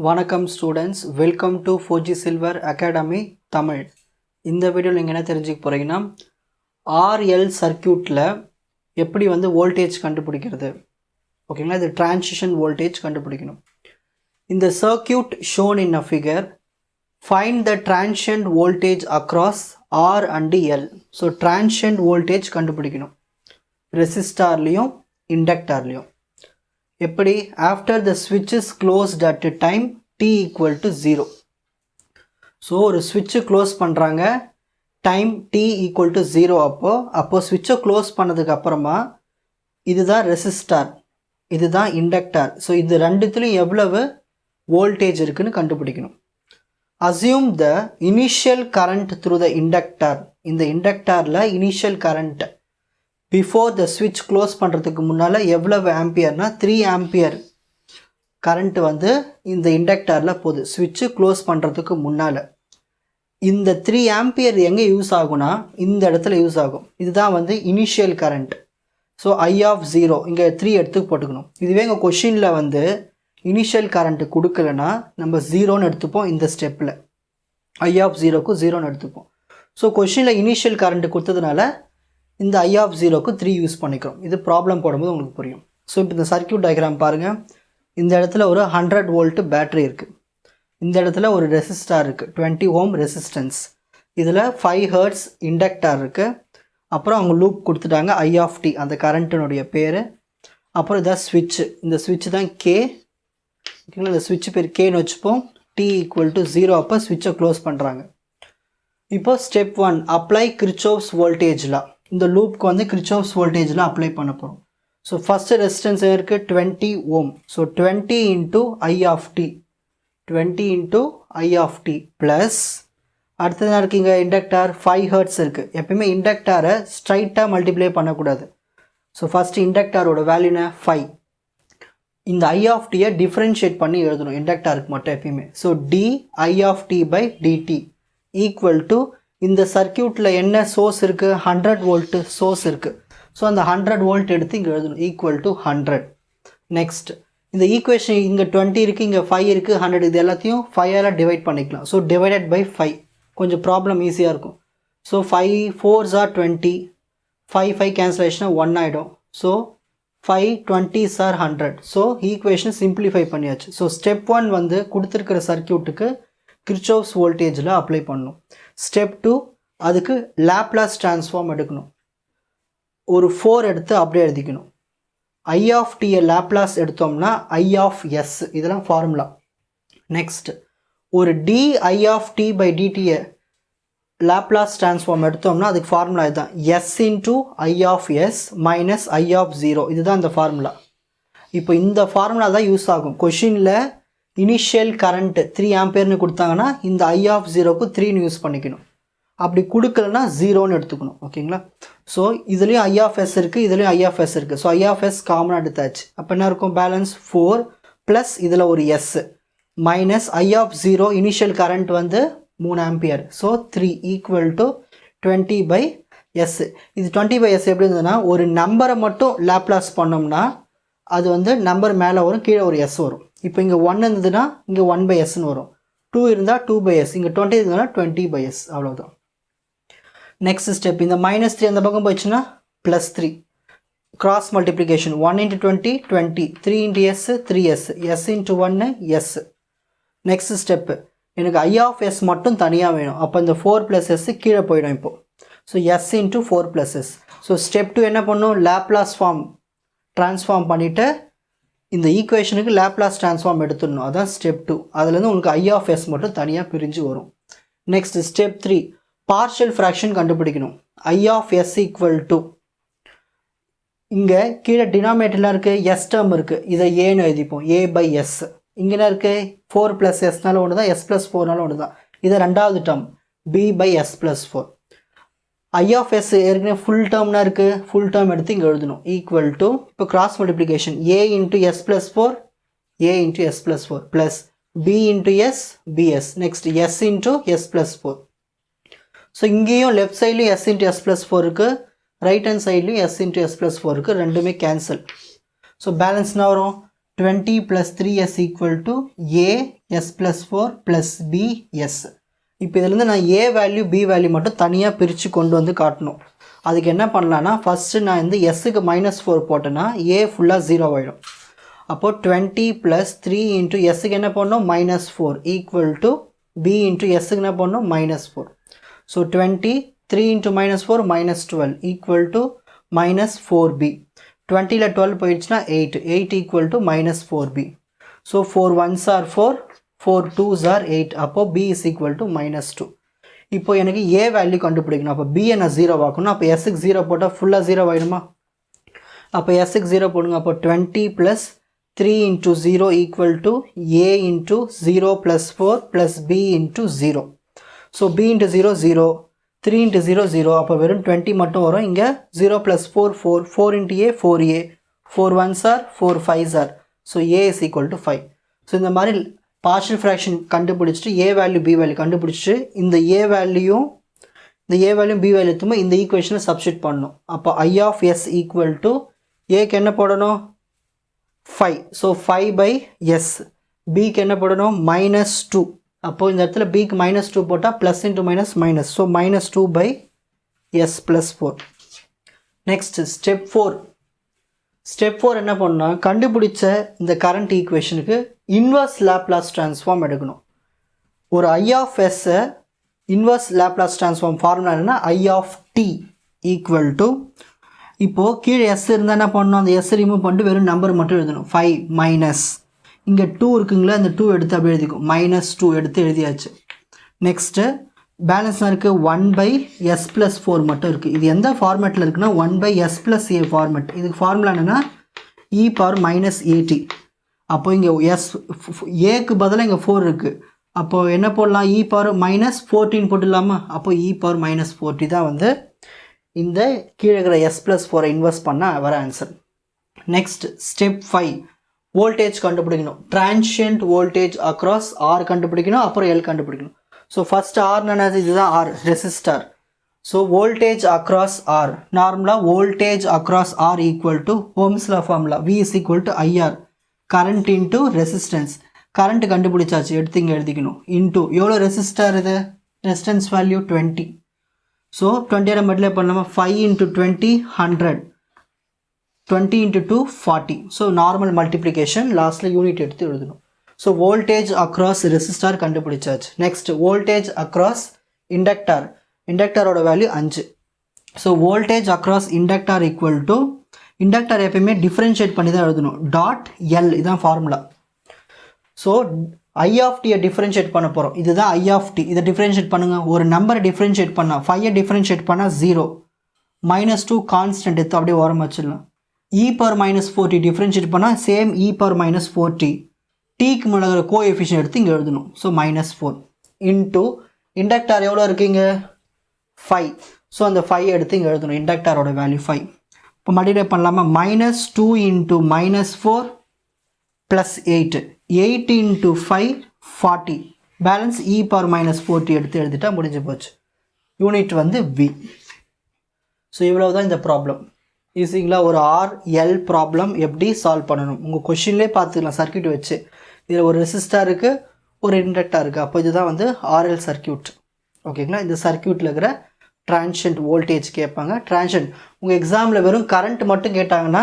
வணக்கம் students, welcome to 4G silver academy Tamil. இந்த வீடியோவில் நீங்கள் என்ன தெரிஞ்சுக்க போகிறீங்கன்னா, RL சர்க்கியூட்டில் எப்படி வோல்டேஜ் கண்டுபிடிக்கிறது. ஓகேங்களா, இது டிரான்சிஷன் வோல்டேஜ் கண்டுபிடிக்கணும். இந்த circuit shown in a figure, find the transient voltage across R and L. So transient voltage கண்டுபிடிக்கணும் ரெசிஸ்டார்லேயும் இண்டக்டார்லேயும். எப்படி? after the switch is closed at time t equal to 0. So ஒரு ஸ்விட்சு close பண்ணுறாங்க, time t equal to 0 அப்போது ஸ்விட்சை close பண்ணதுக்கு அப்புறமா இதுதான் resistor, இதுதான் இண்டக்டார். So இது ரெண்டுத்துலையும் எவ்வளவு வோல்டேஜ் இருக்குன்னு கண்டுபிடிக்கணும். assume the initial current through the inductor. இந்த இண்டக்டாரில் இனிஷியல் கரண்ட் பிஃபோர் த ஸ்விட்ச் க்ளோஸ் பண்ணுறதுக்கு முன்னால் எவ்வளவு ஆம்பியர்னா 3 ஆம்பியர் கரண்ட் இந்த இண்டக்டாரில் போகுது ஸ்விட்சு க்ளோஸ் பண்ணுறதுக்கு முன்னால். இந்த 3 ஆம்பியர் எங்கே யூஸ் ஆகும்னா இந்த இடத்துல யூஸ் ஆகும். இதுதான் initial current. So I of 0 இங்கே 3 எடுத்து போட்டுக்கணும். இதுவே எங்கள் கொஷினில் இனிஷியல் கரண்ட்டு கொடுக்கலன்னா நம்ம 0ன்னு எடுத்துப்போம். இந்த ஸ்டெப்பில் I of 0க்கு 0ன்னு எடுத்துப்போம். ஸோ கொஷினில் இனிஷியல் கரண்ட்டு கொடுத்ததுனால இந்த I of 0க்கு 3 யூஸ் பண்ணிக்கிறோம். இது ப்ராப்ளம் போடும்போது உங்களுக்கு புரியும். ஸோ இப்போ இந்த சர்க்கியூட் டயக்ராம் பாருங்கள். இந்த இடத்துல ஒரு 100 வோல்ட் பேட்டரி இருக்குது. இந்த இடத்துல ஒரு ரெசிஸ்டார் இருக்குது, 20 ஓம் ரெசிஸ்டன்ஸ். இதில் 5 ஹெர்ட்ஸ் இண்டக்டார் இருக்குது. அப்புறம் அவங்க லூப் கொடுத்துட்டாங்க I of t, அந்த கரண்ட்டினுடைய பேர். அப்புறம் இதான் ஸ்விட்சு, இந்த ஸ்விட்ச் தான் K. ஓகேங்களா, இந்த ஸ்விட்ச் பேர் Kன்னு வச்சுப்போம். t equal to 0 அப்போ ஸ்விட்சை க்ளோஸ் பண்ணுறாங்க. இப்போ step 1, apply Kirchhoff's voltage law. இந்த லூப்க்கு கிர்ச்சோஃப்ஸ் வோல்டேஜில் அப்ளை பண்ண போகிறோம். ஸோ ஃபஸ்ட்டு ரெசிஸ்டன்ஸ் இருக்குது 20 ohm. So 20 into I of t, 20 into I of t plus அடுத்ததாக இருக்கீங்க இண்டக்டார் 5 ஹெர்ட்ஸ் இருக்குது. எப்பயுமே இண்டக்டாரை ஸ்ட்ரைட்டாக மல்டிப்ளை பண்ணக்கூடாது. ஸோ ஃபஸ்ட்டு இண்டக்டாரோட வேல்யூனா 5. இந்த I of t டிஃப்ரென்ஷியேட் பண்ணி எழுதணும் இண்டக்டாருக்கு மட்டும் எப்பயுமே. So d I of t by dt equal to இந்த சர்க்கியூட்டில் என்ன சோர்ஸ் இருக்குது, 100 வோல்ட்டு சோர்ஸ் இருக்குது. ஸோ அந்த 100 வோல்ட் எடுத்து இங்கே எழுதணும், ஈக்குவல் டு 100. நெக்ஸ்ட் இந்த ஈக்குவேஷன் இங்கே 20 இருக்குது, இங்கே 5 இருக்குது, 100 இது எல்லாத்தையும் 5ஆல் டிவைட் பண்ணிக்கலாம். ஸோ டிவைடட் பை 5 கொஞ்சம் ப்ராப்ளம் ஈஸியாக இருக்கும். ஸோ 5 4s are 20, 5 கேன்சலேஷனாக 1 ஆகிடும். So 5 20s are 100. So equation simplify பண்ணியாச்சு. ஸோ ஸ்டெப் 1 கொடுத்துருக்கிற சர்க்கியூட்டுக்கு கிர்ச்சோஃப்ஸ் வோல்டேஜில் அப்ளை பண்ணணும். ஸ்டெப் 2, அதுக்கு லாப்லாஸ் ட்ரான்ஸ்ஃபார்ம் எடுக்கணும். ஒரு 4 எடுத்து அப்படியே எழுதிக்கணும். I of t லாப்லாஸ் எடுத்தோம்னா I of s, இதெல்லாம் ஃபார்முலா. நெக்ஸ்ட் ஒரு d I of t by dt Laplace transform எடுத்தோம்னா அதுக்கு ஃபார்முலா இதுதான், s into I of s minus I of 0. இதுதான் இந்த ஃபார்முலா. இப்போ இந்த ஃபார்முலா தான் யூஸ் ஆகும். கொஷினில் இனிஷியல் கரண்ட் 3 ஆம்பியர்னு கொடுத்தாங்கன்னா இந்த I of 0க்கு 3ன்னு யூஸ் பண்ணிக்கணும். அப்படி கொடுக்கலன்னா 0ன்னு எடுத்துக்கணும். ஓகேங்களா, ஸோ இதுலேயும் I of s இருக்குது, இதுலேயும் I of s இருக்குது. ஸோ I of s காமனாக எடுத்தாச்சு. அப்போ என்ன இருக்கும், பேலன்ஸ் 4 ப்ளஸ் இதில் ஒரு s minus I of 0 initial current 3 ampere. So 3 equal to 20 by s. இது 20 by s எப்படி இருந்ததுன்னா, ஒரு நம்பரை மட்டும் லாப்லாஸ் பண்ணோம்னா அது நம்பர் மேலே வரும், கீழே ஒரு s வரும். இப்போ இங்கே 1 இருந்ததுன்னா இங்கே 1 by sன்னு வரும். 2 இருந்தால் 2 by s, இங்கே 20 இருந்ததுன்னா 20 by s, அவ்வளோதான். நெக்ஸ்ட் ஸ்டெப், இந்த -3 அந்த பக்கம் போயிடுச்சுன்னா +3 cross multiplication. 1 into 20 20, 3 into s 3s, s into 1 s. Next step, எனக்கு I of s மட்டும் தனியாக வேணும். அப்போ இந்த 4 + s கீழே போயிடும் இப்போது. So s into 4 + s. So step 2 என்ன பண்ணும், லாப்லாஸ் ஃபார்ம் ட்ரான்ஸ்ஃபார்ம் பண்ணிவிட்டு இந்த ஈக்குவேஷனுக்கு லாப்லாஸ் ட்ரான்ஸ்ஃபார்ம் எடுத்துடணும். அதான் ஸ்டெப் 2. அதுலேருந்து உங்களுக்கு I of s மட்டும் தனியாக பிரிஞ்சு வரும். நெக்ஸ்ட் ஸ்டெப் 3, பார்ஷியல் ஃப்ராக்ஷன் கண்டுபிடிக்கணும். I of s equal to, இங்கே கீழே டினாமினேட்டர்லாம் இருக்குது, s டேர்ம் இருக்குது, இதை ஏன்னு எழுதிப்போம், a by s. இங்கே என்ன இருக்குது, 4 + sனால ஒன்று தான், s + 4னால ஒன்று தான். இதை ரெண்டாவது term b by s + 4. I of s ஏற்கனவே ஃபுல் டேர்ம்னா இருக்குது, ஃபுல் டேர்ம் எடுத்து இங்கே எழுதணும். ஈக்குவல் டு, இப்போ cross multiplication, a into s + 4, a into s + 4 plus b into s bs. Next s into s + 4. So இங்கேயும் லெஃப்ட் சைட்லையும் s into s + 4 இருக்குது, right hand சைட்லையும் s into s + 4 இருக்குது, ரெண்டுமே கேன்சல். ஸோ பேலன்ஸ்னா வரும் 20 plus 3s equal to a s plus 4 plus b s. இப்போ இதிலிருந்து நான் a வேல்யூ b வேல்யூ மட்டும் தனியாக பிரித்து கொண்டு வந்து காட்டணும். அதுக்கு என்ன பண்ணலான்னா ஃபஸ்ட்டு நான் இந்த எஸ்ஸுக்கு -4 போட்டேன்னா a ஃபுல்லாக 0 ஆகிடும். அப்போது 20 plus 3 into எஸ்ஸுக்கு என்ன பண்ணணும் -4 equal to b into எஸ்ஸுக்கு என்ன பண்ணணும் -4. So 20 3 into -4 -12 equal to -4b. 20ல 12 போயிடுச்சுன்னா 8 equal to -4b. So 4 1s are 4, 4 2s are 8. அப்போ b is equal to -2. இப்போ எனக்கு a வேல்யூ கண்டுபிடிக்கணும். அப்போ b என்ன 0 ஆக்கணும். அப்போ sக்கு 0 போட்டால் ஃபுல்லாக 0 ஆகிடுமா. அப்போ sக்கு 0 போடுங்க. அப்போ 20 plus 3 into 0 equal to a into 0 plus 4 plus b into 0. So b into 0 0. 3 into 0 0. அப்போ வெறும் 20 மட்டும் வரும். இங்கே 0 plus 4 4. 4 into a 4a. 4 1s are 4 5s are. So a is equal to 5. So இந்த மாதிரி பார்ஷியல் ஃப்ராக்ஷன் கண்டுபிடிச்சிட்டு a வேல்யூ b வேல்யூ கண்டுபிடிச்சிட்டு இந்த a வேல்யூ b வேல்யூ எடுத்துமே இந்த ஈக்குவேஷனை சப்ஸ்டிட் பண்ணணும். அப்போ i of s equal to aக்கு என்ன போடணும் 5. So 5 by s. bக்கு என்ன போடணும் -2. அப்போ இந்த இடத்துல bக்கு -2 போட்டால் plus into minus minus. So -2 by s plus 4. Next step 4. Step 4 என்ன பண்ணால் கண்டுபிடிச்ச இந்த கரண்ட் ஈக்குவேஷனுக்கு இன்வர்ஸ் லேப்லாஸ் ட்ரான்ஸ்ஃபார்ம் எடுக்கணும். ஒரு i of s inverse Laplace transform formula என்னன்னா i of t equal to இப்போது கீழே s இருந்தால் என்ன பண்ணணும் அந்த s ரிமூவ் பண்ணிட்டு வெறும் நம்பர் மட்டும் எழுதணும். 5 மைனஸ் இங்கே 2 இருக்குங்களா இந்த 2 எடுத்து அப்படியே எழுதிக்கும். -2 எடுத்து எழுதியாச்சு. நெக்ஸ்ட்டு பேலன்ஸாக இருக்குது 1 by s plus 4 மட்டும் இருக்குது. இது எந்த ஃபார்மேட்டில் இருக்குன்னா 1 by s plus a format. இதுக்கு ஃபார்முலா என்னென்னா e power -at. அப்போ இங்கே s ஏக்கு பதிலாக இங்கே 4 இருக்குது. அப்போது என்ன போடலாம் e power -14 போட்டுடலாமா. அப்போ e power -40 தான் வந்து இந்த கீழே இருக்கிற s plus 4 இன்வெர்ஸ் பண்ணால் வர ஆன்சர். Next step 5. வோல்டேஜ் கண்டுபிடிக்கணும். டிரான்சியன்ட் வோல்டேஜ் அக்ராஸ் ஆர் கண்டுபிடிக்கணும். அப்புறம் எல் கண்டுபிடிக்கணும். ஸோ ஃபஸ்ட் ஆர் என்னது இதுதான் R resistor. So voltage across R நார்மலாக voltage across R equal to Ohm's law formula v is equal to IR current into resistance. Current கண்டுபிடிச்சாச்சு எடுத்து இங்கே எழுதிக்கணும். இன்ட்டு எவ்வளோ ரெசிஸ்டர் இது ரெசிஸ்டன்ஸ் வேல்யூ 20. ஸோ 20 மல்டிப்ளை பண்ணலாமா 5 into 20 100. 20 into 2 40. So normal multiplication lastly unit எடுத்து எழுதணும். So voltage across resistor கண்டுபிடிச்சாச்சு. Next voltage across inductor. Inductor ஓட value 5. So voltage across inductor equal to inductor எப்பயுமே differentiate பண்ணி தான் எழுதணும். டாட் L இதான் formula. So I of t differentiate பண்ண போகிறோம். இதுதான் I of t. இதை differentiate பண்ணுங்க. ஒரு நம்பரை differentiate பண்ணால் 5 differentiate பண்ணால் 0. -2 கான்ஸ்டன்ட் எடுத்து அப்படியே ஓரம் வச்சிடலாம். e power -40 differentiate பண்ணால் சேம் e power -40. tக்கு முன்னாடி கோஎஃபிஷியன்ட் எடுத்து இங்கே எழுதணும். ஸோ -4 இன்ட்டு இண்டக்டார் எவ்வளோ இருக்குங்க 5. ஸோ அந்த 5 எடுத்து இங்கே எழுதணும். இண்டக்டாரோட வேல்யூ 5. இப்போ மல்டிப்ளை பண்ணலாமா -2 into -4 plus 8. 8 into 5 40. Balance e power -40 எடுத்து எழுதிட்டா முடிஞ்சு போச்சு. யூனிட் வந்து v. ஸோ இவ்வளோ தான் இந்த ப்ராப்ளம். ஈஸிங்களா ஒரு ஆர்எல் ப்ராப்ளம் எப்படி சால்வ் பண்ணணும் உங்கள் கொஷின்லேயே பார்த்துக்கலாம். சர்க்கியூட் வச்சு இதில் ஒரு ரெசிஸ்டார் இருக்குது ஒரு இண்டக்டார் இருக்குது. அப்போ இதுதான் வந்து ஆர்எல் சர்க்கியூட். ஓகேங்களா. இந்த சர்க்கியூட்டில் இருக்கிற டிரான்சியன்ட் வோல்டேஜ் கேட்பாங்க. டிரான்சியன்ட் உங்கள் எக்ஸாமில் வெறும் கரண்ட் மட்டும் கேட்டாங்கன்னா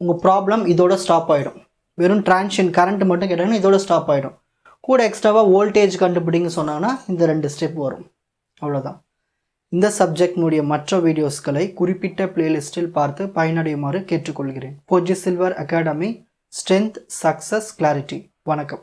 உங்கள் ப்ராப்ளம் இதோட ஸ்டாப் ஆகிடும். வெறும் டிரான்சியன்ட் கரண்ட் மட்டும் கேட்டாங்கன்னா இதோட ஸ்டாப் ஆகிடும். கூட எக்ஸ்ட்ராவாக வோல்டேஜ் கண்டுபிடிங்க சொன்னாங்கன்னா இந்த 2 ஸ்டெப் வரும். அவ்வளோதான். இந்த சப்ஜெக்டினுடைய மற்ற வீடியோஸ்களை குறிப்பிட்ட பிளேலிஸ்டில் பார்த்து பயனடையுமாறு கேட்டுக்கொள்கிறேன். 4G Silver Academy, Strength, Success, Clarity. வணக்கம்.